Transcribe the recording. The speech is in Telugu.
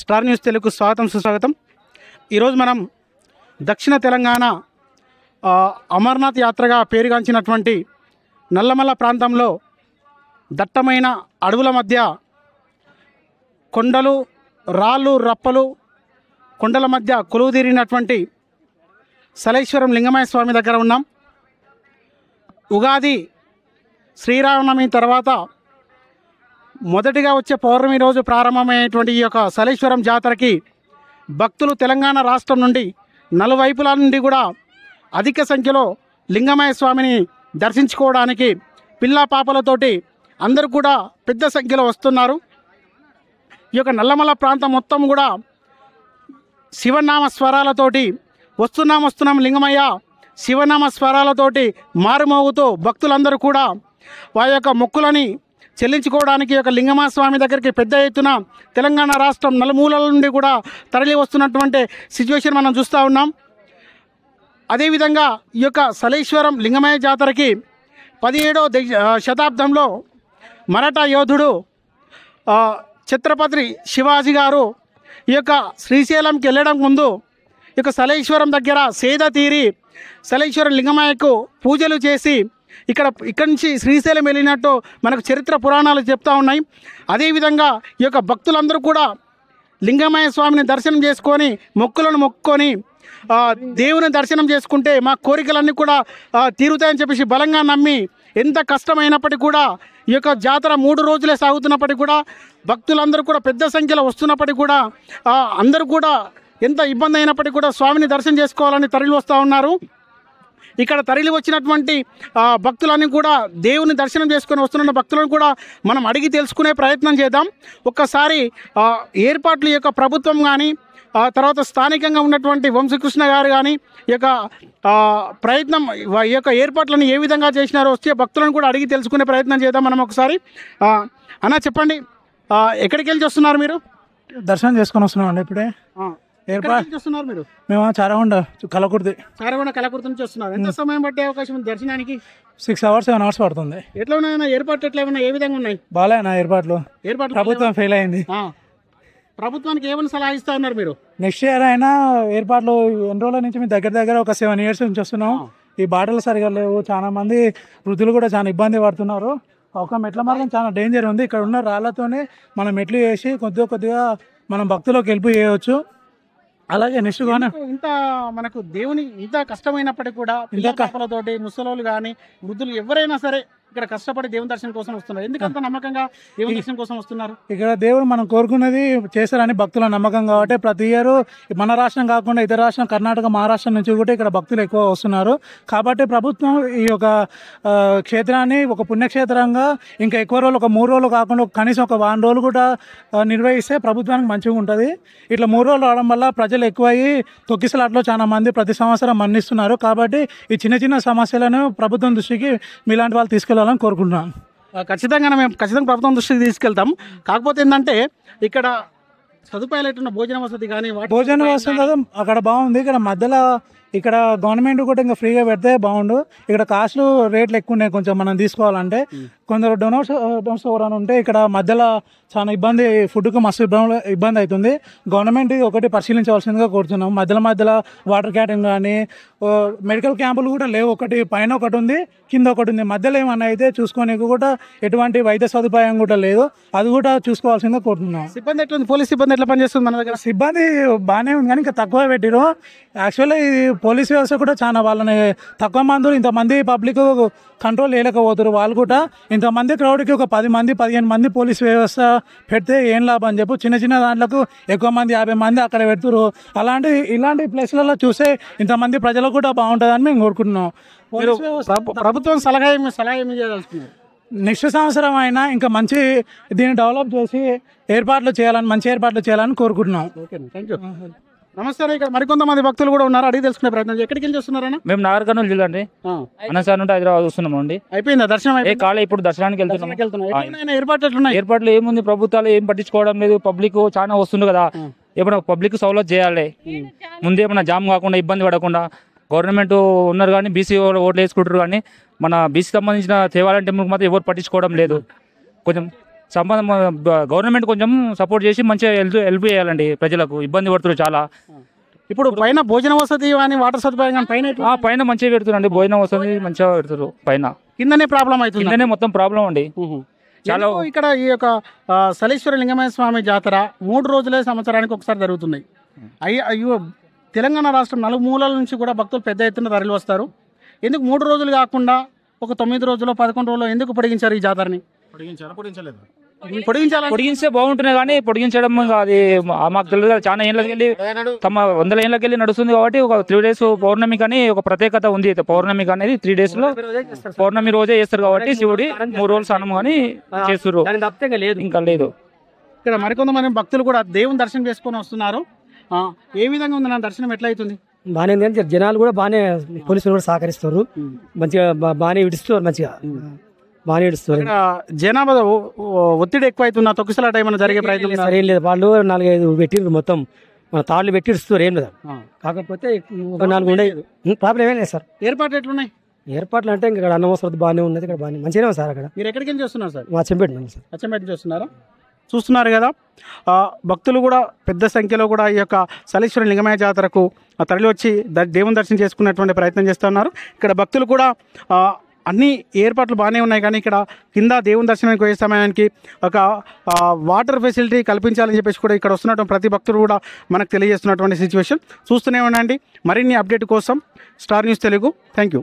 స్టార్ న్యూస్ తెలుగు స్వాగతం సుస్వాగతం. ఈరోజు మనం దక్షిణ తెలంగాణ అమర్నాథ్ యాత్రగా పేరుగాంచినటువంటి నల్లమల్ల ప్రాంతంలో దట్టమైన అడవుల మధ్య కొండలు, రాళ్ళు, రప్పలు, కొండల మధ్య కొలువుదీరినటువంటి సలేశ్వరం లింగమయ్య స్వామి దగ్గర ఉన్నాం. ఉగాది శ్రీరామనవమి తర్వాత మొదటిగా వచ్చే పౌర్ణమి రోజు ప్రారంభమైనటువంటి ఈ యొక్క సలేశ్వరం జాతరకి భక్తులు తెలంగాణ రాష్ట్రం నుండి నలువైపుల నుండి కూడా అధిక సంఖ్యలో లింగమయ్య స్వామిని దర్శించుకోవడానికి పిల్ల పాపలతోటి అందరూ కూడా పెద్ద సంఖ్యలో వస్తున్నారు. ఈ యొక్క నల్లమల్ల ప్రాంతం మొత్తం కూడా శివనామ స్వరాలతోటి వస్తున్నాం లింగమయ్య శివనామ స్వరాలతోటి మారుమోగుతూ భక్తులందరూ కూడా వారి యొక్క మొక్కులని చెల్లించుకోవడానికి యొక్క లింగమయ్య స్వామి దగ్గరికి పెద్ద ఎత్తున తెలంగాణ రాష్ట్రం నలుమూలల నుండి కూడా తరలి వస్తున్నటువంటి సిచ్యువేషన్ మనం చూస్తూ ఉన్నాం. అదేవిధంగా ఈ యొక్క సలేశ్వరం లింగమయ్య జాతరకి 17వ శతాబ్దంలో మరాఠా యోధుడు ఛత్రపతి శివాజీ గారు ఈ యొక్క శ్రీశైలంకి వెళ్ళడం ముందు ఈ యొక్క సలేశ్వరం దగ్గర సేద తీరి సలేశ్వరం లింగమయ్యకు పూజలు చేసి ఇక్కడి నుంచి శ్రీశైలం వెళ్ళినట్టు మనకు చరిత్ర పురాణాలు చెప్తూ ఉన్నాయి. అదేవిధంగా ఈ యొక్క భక్తులందరూ కూడా లింగమయ్య స్వామిని దర్శనం చేసుకొని మొక్కులను మొక్కుకొని దేవుని దర్శనం చేసుకుంటే మా కోరికలన్నీ కూడా తీరుతాయని చెప్పేసి బలంగా నమ్మి ఎంత కష్టమైనప్పటికీ కూడా ఈ యొక్క జాతర 3 రోజులే సాగుతున్నప్పటికీ కూడా భక్తులందరూ కూడా పెద్ద సంఖ్యలో వస్తున్నప్పటికీ కూడా అందరూ కూడా ఎంత ఇబ్బంది అయినప్పటికీ కూడా స్వామిని దర్శనం చేసుకోవాలని తరలి వస్తూ ఉన్నారు. ఇక్కడ తరలి వచ్చినటువంటి భక్తులన్నీ కూడా దేవుని దర్శనం చేసుకొని వస్తున్న భక్తులను కూడా మనం అడిగి తెలుసుకునే ప్రయత్నం చేద్దాం. ఒక్కసారి ఏర్పాట్లు యొక్క ప్రభుత్వం కానీ తర్వాత స్థానికంగా ఉన్నటువంటి వంశకృష్ణ గారు కానీ ఈ యొక్క ప్రయత్నం ఈ యొక్క ఏర్పాట్లను ఏ విధంగా చేసినారో వచ్చే భక్తులను కూడా అడిగి తెలుసుకునే ప్రయత్నం చేద్దాం మనం ఒకసారి. అన్న చెప్పండి, ఎక్కడికి వెళ్ళి వస్తున్నారు మీరు? దర్శనం చేసుకొని వస్తున్నాం అండి. ఇప్పుడే వస్తున్నారు మీరు? మేము చారగొండ కలకుర్తి నుంచి వస్తున్నారు. ఎంత సమయం పట్టే అవకాశం ఉంది దర్శనానికి? 6 hours 7 hours పడుతుంది. ఎట్లా ఉన్నాయన్నా ఏర్పాట్లు? ఎట్లా ఉన్నాయి? ఏ విధంగా ఉన్నాయి? బాగాలేనా ఏర్పాట్లు? ప్రభుత్వం ఫెయిల్ అయింది. ప్రభుత్వానికి ఏమైనా సలహా ఇస్తా ఉన్నారు మీరు? నెక్స్ట్ ఇయర్ అయినా ఏర్పాట్లు ఎన్ని రోజుల నుంచి మేము దగ్గర ఒక 7 years నుంచి వస్తున్నాం. ఈ బాటలు సరిగా లేవు. చాలా మంది వృద్ధులు కూడా చాలా ఇబ్బంది పడుతున్నారు. ఒక మెట్ల మార్గం చాలా డేంజర్ ఉంది. ఇక్కడ ఉన్న రాళ్లతోనే మనం మెట్లు వేసి కొద్దిగా మనం భక్తులకు హెల్ప్ చేయవచ్చు. అలాగే నెక్స్ట్ కానీ ఇంత మనకు దేవుని ఇంత కష్టమైనప్పటికీ కూడా పిల్లలతోటి ముసలోళ్ళు కానీ వృద్ధులు ఎవరైనా సరే ఇక్కడ కష్టపడి దేవుని దర్శనం కోసం వస్తున్నారు. ఎందుకంత నమ్మకంగా దేవుని దర్శనం కోసం వస్తున్నారు? ఇక్కడ దేవుడు మనం కోరుకున్నది చేస్తారని భక్తుల నమ్మకం కాబట్టి ప్రతి ఇయర్ మన రాష్ట్రం కాకుండా ఇతర రాష్ట్రం కర్ణాటక, మహారాష్ట్ర నుంచి కూడా ఇక్కడ భక్తులు ఎక్కువ వస్తున్నారు. కాబట్టి ప్రభుత్వం ఈ యొక్క క్షేత్రాన్ని ఒక పుణ్యక్షేత్రంగా ఇంకా ఎక్కువ రోజులు, ఒక 3 రోజులు కాకుండా కనీసం ఒక 1 రోజులు కూడా నిర్వహిస్తే ప్రభుత్వానికి మంచిగా ఉంటుంది. ఇట్లా 3 రోజులు రావడం వల్ల ప్రజలు ఎక్కువయ్యి తొక్కిసలాట్లో చాలా మంది ప్రతి సంవత్సరం మరణిస్తున్నారు. కాబట్టి ఈ చిన్న సమస్యలను ప్రభుత్వం దృష్టికి మీలాంటి వాళ్ళు తీసుకెళ్ళాలని కోరుకుంటున్నాను. ఖచ్చితంగా ప్రభుత్వం దృష్టికి తీసుకెళ్తాం. కాకపోతే ఏంటంటే ఇక్కడ సదుపాయాలు ఎట్లున్న భోజన వసతి కానీ భోజన వసతి కదా అక్కడ బాగుంది. ఇక్కడ మధ్యలో ఇక్కడ గవర్నమెంట్ కూడా ఇంకా ఫ్రీగా పెడితే బాగుండు. ఇక్కడ కాస్ట్లు రేట్లు ఎక్కువ ఉన్నాయి కొంచెం మనం తీసుకోవాలంటే. కొందరు డొనర్స్ ఎవరైనా ఉంటే ఇక్కడ మధ్యలో చాలా ఇబ్బంది, ఫుడ్కి మస్తు ఇబ్బంది అవుతుంది. గవర్నమెంట్ ఒకటి పరిశీలించవలసిందిగా కోరుతున్నాం. మధ్యలో వాటర్ క్యాటరింగ్ కానీ మెడికల్ క్యాంపులు కూడా లేవు. ఒకటి పైన ఒకటి ఉంది, కింద ఒకటి ఉంది. మధ్యలో ఏమన్నా అయితే చూసుకోనికి కూడా ఎటువంటి వైద్య సదుపాయం కూడా లేదు. అది కూడా చూసుకోవాల్సిందిగా కోరుతున్నాం. సిబ్బంది ఎట్లా ఉంది? పోలీస్ సిబ్బంది ఎట్లా పనిచేస్తుంది మన దగ్గర? సిబ్బంది బాగానే ఉంది కానీ ఇంకా తక్కువ పెట్టిరు. యాక్చువల్లీ ఇది పోలీస్ వ్యవస్థ కూడా చాలా వాళ్ళని తక్కువ మంది ఇంతమంది పబ్లిక్ కంట్రోల్ చేయలేకపోతారు. వాళ్ళు కూడా ఇంతమంది క్రౌడ్కి ఒక 10 మంది 15 మంది పోలీస్ వ్యవస్థ పెడితే ఏం లాభం అని చెప్పు. చిన్న దాంట్లకు ఎక్కువ మంది 50 మంది అక్కడ పెడుతురు. ఇలాంటి ప్లేస్లలో చూస్తే ఇంతమంది ప్రజలకు కూడా బాగుంటుందని మేము కోరుకుంటున్నాం. ప్రభుత్వం సలహా ఏమి చేయదలుచుకున్నారు? నెక్స్ట్ సంవత్సరం అయినా ఇంకా మంచి దీన్ని డెవలప్ చేసి మంచి ఏర్పాట్లు చేయాలని కోరుకుంటున్నాం. Okay, thank you. నమస్తే. ఇక్కడ మరికొంతమంది భక్తులు కూడా ఉన్నారు, అడిగి తెలుసుకునే ప్రయత్నం. ఎక్కడికి వెళ్ళి వస్తున్నారన్నా? మేము నాగర్ కర్నూలు జిల్లా అండి, అనంతసార్ నుండి హైదరాబాద్ వస్తున్నాం అండి. అయిపోయిందా దర్శనం? కాలే, ఇప్పుడు దర్శనానికి వెళ్తున్నాం. ఏర్పాట్లు ఏముంది, ప్రభుత్వాలు ఏం పట్టించుకోవడం లేదు. పబ్లిక్ చాలా వస్తుంది కదా, ఏమన్నా పబ్లిక్ సౌలభ్యం చేయాలి. ముందే ఏమన్నా జామ్ కాకుండా ఇబ్బంది పడకుండా. గవర్నమెంట్ ఉన్నారు కానీ బీసీ ఓట్లు వేసుకుంటారు కానీ మన బీసీ సంబంధించిన దేవాలయం టెంపుల్కి మాత్రం ఎవరు పట్టించుకోవడం లేదు. కొంచెం సంబంధం గవర్నమెంట్ కొంచెం సపోర్ట్ చేసి మంచిగా హెల్ప్ చేయాలండి. ప్రజలకు ఇబ్బంది పడుతున్నారు చాలా. ఇప్పుడు పైన భోజన వసతి కానీ వాటర్ సదుపాయం కానీ పైన ఎట్లా? పైన మంచిగా పెడుతున్నారండి, భోజనం వస్తుంది మంచిగా పెడుతున్నారు. పైన కిందనే ప్రాబ్లం అవుతుంది, కిందనే మొత్తం ప్రాబ్లం అండి. చాలా ఎందుకు ఇక్కడ ఈ యొక్క సలేశ్వర లింగమయ్య స్వామి జాతర 3 రోజులే సంవత్సరానికి ఒకసారి జరుగుతున్నాయి. అయ్యో తెలంగాణ రాష్ట్రం నలుమూలల నుంచి కూడా భక్తులు పెద్ద ఎత్తున తరలి వస్తారు. ఎందుకు 3 రోజులు కాకుండా ఒక 9 రోజులు 11 రోజులు ఎందుకు పొడిగించారు ఈ జాతరని? పొడిగిస్తే బాగుంటున్నాయి కానీ పొడిగించడం అది మాకు తెలియదు. చాలా ఏళ్ళకి వెళ్ళి 100 ఏళ్ళకి వెళ్ళి నడుస్తుంది కాబట్టి ఒక 3 days పౌర్ణమి కానీ ఒక ప్రత్యేకత ఉంది. పౌర్ణమి అనేది 3 days లో పౌర్ణమి రోజే చేస్తారు కాబట్టి శివుడి 3 రోజులు స్నానం కానీ చేస్తారు, ఇంకా లేదు. ఇక్కడ మరికొంతమంది భక్తులు కూడా దేవుని దర్శనం చేసుకొని వస్తున్నారు. ఏ విధంగా ఉంది నా దర్శనం, ఎట్లా అవుతుంది? బాగానే ఉంది. జనాలు కూడా బాగానే, పోలీసులు కూడా సహకరిస్తారు మంచిగా, బాగానే విడుస్తారు, మంచిగా బాగానే విడుస్తారు. జనాభా ఒత్తిడి ఎక్కువ అవుతుందా? తొక్కిసలాట ఏమైనా జరిగే ప్రయత్నం? సరేం లేదు, వాళ్ళు 4-5 పెట్టిండ్రు, మొత్తం మన తాళ్ళు పెట్టి ఇస్తారు, ఏం లేదు. కాకపోతే ఒక 4 ఉండే ప్రాబ్లం ఏం లేదు సార్. ఏర్పాట్లు ఎట్లున్నాయి? ఏర్పాట్లు అంటే ఇక్కడ అన్న వసతి బాగానే ఉన్నది, ఇక్కడ బాగానే మంచిగానే ఉంది సార్. అక్కడ మీరు ఎక్కడికి వెళ్ళి చూస్తున్నారు సార్? మా చెంపెట్టినాం సార్. అచ్చంపేట చూస్తున్నారా? చూస్తున్నారు కదా, భక్తులు కూడా పెద్ద సంఖ్యలో కూడా ఈ యొక్క సలేశ్వర లింగమయ్య జాతరకు తరలి వచ్చి దేవుని దర్శనం చేసుకునేటువంటి ప్రయత్నం చేస్తున్నారు. ఇక్కడ భక్తులు కూడా అన్ని ఏర్పాట్లు బాగానే ఉన్నాయి, కానీ ఇక్కడ కింద దేవుని దర్శనానికి పోయే సమయానికి ఒక వాటర్ ఫెసిలిటీ కల్పించాలని చెప్పేసి కూడా ఇక్కడ వస్తున్నటువంటి ప్రతి భక్తులు కూడా మనకు తెలియజేస్తున్నటువంటి సిచ్యువేషన్. చూస్తూనే ఉండండి మరిన్ని అప్డేట్ కోసం star news Telugu. Thank you.